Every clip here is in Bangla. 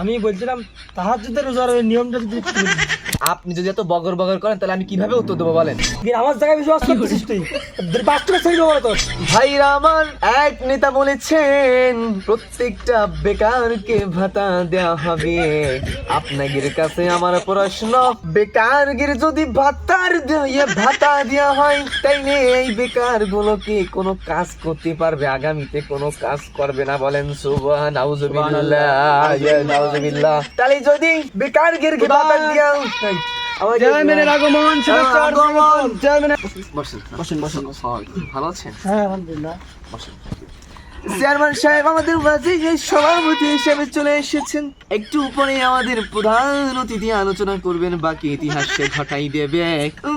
আমি বলছিলাম তাহাজ্জুদের রোজার ওই নিয়মটা যদি আপনি যদি এত বগর বগর করেন তাহলে আমি কিভাবে উত্তর দেবো বলেন? আমার জায়গায় বিশ্বাস করছিস তুই বাস্তবে ছেড়ে দেবো তোর। ভাইরা আমার, এক নেতা বলেছেন প্রত্যেকটা বেকারকে ভাতা দেওয়া হবে। আপনাদের কাছে আমার প্রশ্ন, বেকারদের যদি ভাতা দেওয়া হয় তাইলে এই বেকার গুলোকে কোনো কাজ করতে পারবে? আগামীতে কোনো কাজ করবে না, বলেন সুবহানাল্লাহ। তাহলে যদি বেকারদেরকে ভাতা দেওয়া চেয়ারম্যানের আগমন, ভালো আছেন? হ্যাঁ আলহামদুলিল্লাহ। চেয়ারম্যান সাহেব আমাদের মাঝে এই সভাপতি হিসেবে চলে এসেছেন। একটু উপরে আমাদের প্রধান অতিথি আলোচনা করবেন, বাকি ইতিহাস সে ঘটাই দেবে।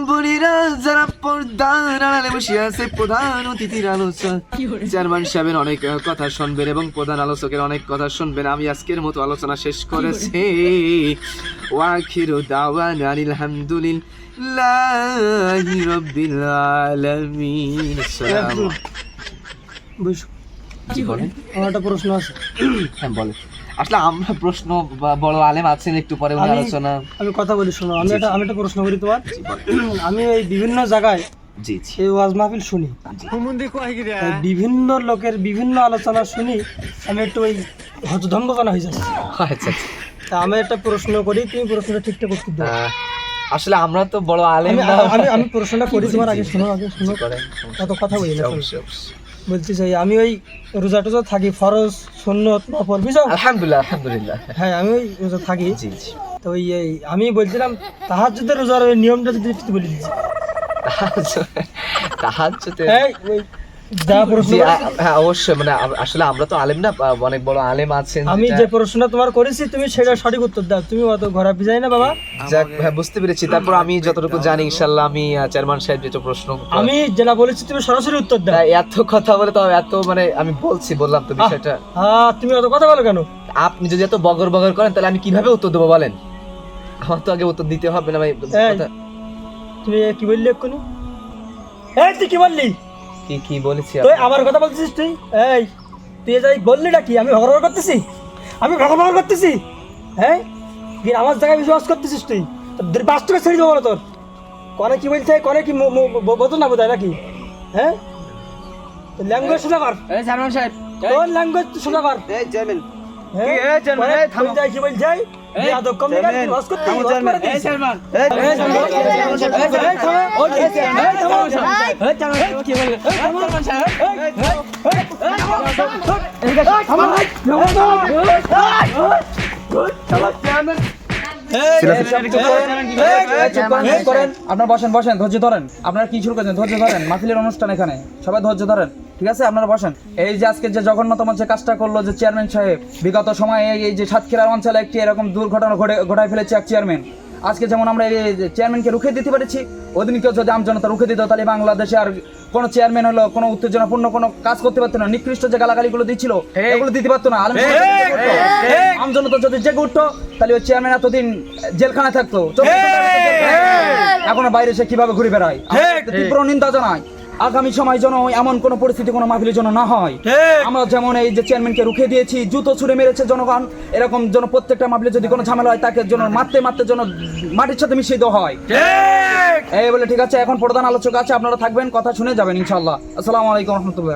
বুড়িরা যারা পর্দার আড়ালে বসে আছে, প্রধান অতিথির আলোচনা চেয়ারম্যান সাহেবের অনেক কথা শুনবেন এবং প্রধান আলোচকের অনেক কথা শুনবেন। আমি আজকের মতো আলোচনা শেষ করেছি। ওয়াখিরু দাওয়ানা আলহামদুলিল্লাহি রাব্বিল আলামিন। বুঝছো কি বলেন? আমার একটা প্রশ্ন আছে। হ্যাঁ বলেন। আসলে আমরা প্রশ্ন বড় আলেম আছেন, একটু পরে আলোচনা। আমি কথা বলি, শোনো। আমি একটা প্রশ্ন করি তোমার। জি বলেন। আমি এই বিভিন্ন জায়গায় জি জি এই ওয়াজ মাহফিল শুনি, তাই বিভিন্ন লোকের বিভিন্ন আলোচনা শুনি আমি একটু ওই হতভম্বকনা হয়ে যাচ্ছি। আচ্ছা আচ্ছা। তা আমি একটা প্রশ্ন করি, তুমি প্রশ্নটা ঠিকঠাক করতে দাও। আসলে আমরা তো বড় আলেম না। আমি প্রশ্নটা করি তোমার, আগে শোনো করেন। কত কথা বলি না। অবশ্যই, অবশ্যই। বলতে চাই আমি ওই রোজা টোজা থাকি, ফরজ সুন্নত নফল, বুঝছো? আলহামদুলিল্লাহ আলহামদুলিল্লাহ। হ্যাঁ আমি ওই রোজা থাকি। জি জি। তো এই আমি বলছিলাম তাহাজ্জুদের রোজার ওই নিয়মটা যদি একটু বলে দিচ্ছি। তাহাজ্জুদে ওই যা প্রশ্ন জি, হ্যাঁ অবশ্যই। মানে আসলে আমরা তো আলেম না, অনেক বড় আলেম আছেন। আমি যে প্রশ্নটা তোমার করেছি তুমি সেটা সঠিক উত্তর দাও। তুমি অত ঘোরা পিছাই না বাবা। যাক, হ্যাঁ বুঝতে পেরেছি। তারপর আমি যতটুকু জানি ইনশাআল্লাহ আমি চেয়ারম্যান সাহেব যেটা প্রশ্ন আমি যেটা বলেছি তুমি সরাসরি উত্তর দাও। এত কথা বলে তো এত মানে আমি বললাম তো বিষয়টা। তুমি অত কথা বলো কেন? আপনি যদি এত বগর বগর করেন তাহলে আমি কিভাবে উত্তর দেবো বলেন? আমার তো আগে উত্তর দিতে হবে না ভাই। তুমি কি বললি এক্ষুনি? তুই কি বললি? কি বলেছি? তুই আমার কথা বলছিস? তুই যাই বললিটা কি? আমি ভগর করতেছি? আমি ভগর করতেছি? আমার জায়গায় বিশ্বাস করতেছিস তুই? বাস্তবে ছেড়ে দেবো না তোর। কনে কি বলছে, কনে কি বোঝো না বোধহয় নাকি? ল্যাঙ্গুয়েজ সোজা কর। চেয়ারম্যান সাহেব, তোর ল্যাঙ্গুয়েজ সোজা কর। চেয়ারম্যান কি বলছে? আদব কম নেই, লস করতে চেয়ারম্যান আপনারা বসেন ধৈর্য ধরেন। আপনারা কি শুরু করেছেন? ধৈর্য ধরেন, মাহফিলের অনুষ্ঠান এখানে, সবাই ধৈর্য ধরেন, ঠিক আছে? আপনারা বসেন। এই যে আজকে যে জঘন্যতম যে কাজটা করলো যে চেয়ারম্যান সাহেব, বিগত সময়ে এই যে সাতক্ষীরা অঞ্চলে একটি এরকম দুর্ঘটনা ঘটায় ফেলেছে এক চেয়ারম্যান। আজকে যেমন আমরা এই চেয়ারম্যানকে রুখে দিতে পেরেছি, ওদিনকেও যদি আমজনতা রুখে দিত তাহলে বাংলাদেশে আর কোনো চেয়ারম্যান হলো কোনো উত্তেজনাপূর্ণ কোনো কাজ করতে পারতো না। নিকৃষ্ট যে গালাগালিগুলো দিচ্ছিল এগুলো দিতে পারতো না। আমজনতা যদি জেগে উঠতো তাহলে ওই চেয়ারম্যান এতদিন জেলখানায় থাকতো। এখন বাইরে সে কিভাবে ঘুরে বেড়ায়, তীব্র নিন্দা জানায়। আগামী সময় যেন এমন কোন পরিস্থিতি কোনো মাহফিলের জন্য না হয়। আমরা যেমন এই যে চেয়ারম্যানকে রুখে দিয়েছি, জুতো ছুড়ে মেরেছে জনগণ, এরকম যেন প্রত্যেকটা মাহফিলে যদি কোনো ঝামেলা হয় তাকে যেন মারতে যেন মাটির সাথে মিশিয়ে দেওয়া হয়। এই বলে ঠিক আছে, এখন প্রধান আলোচক আছে, আপনারা থাকবেন, কথা শুনে যাবেন ইনশাআল্লাহ। আসসালামু আলাইকুম রহমতুল্লাহ।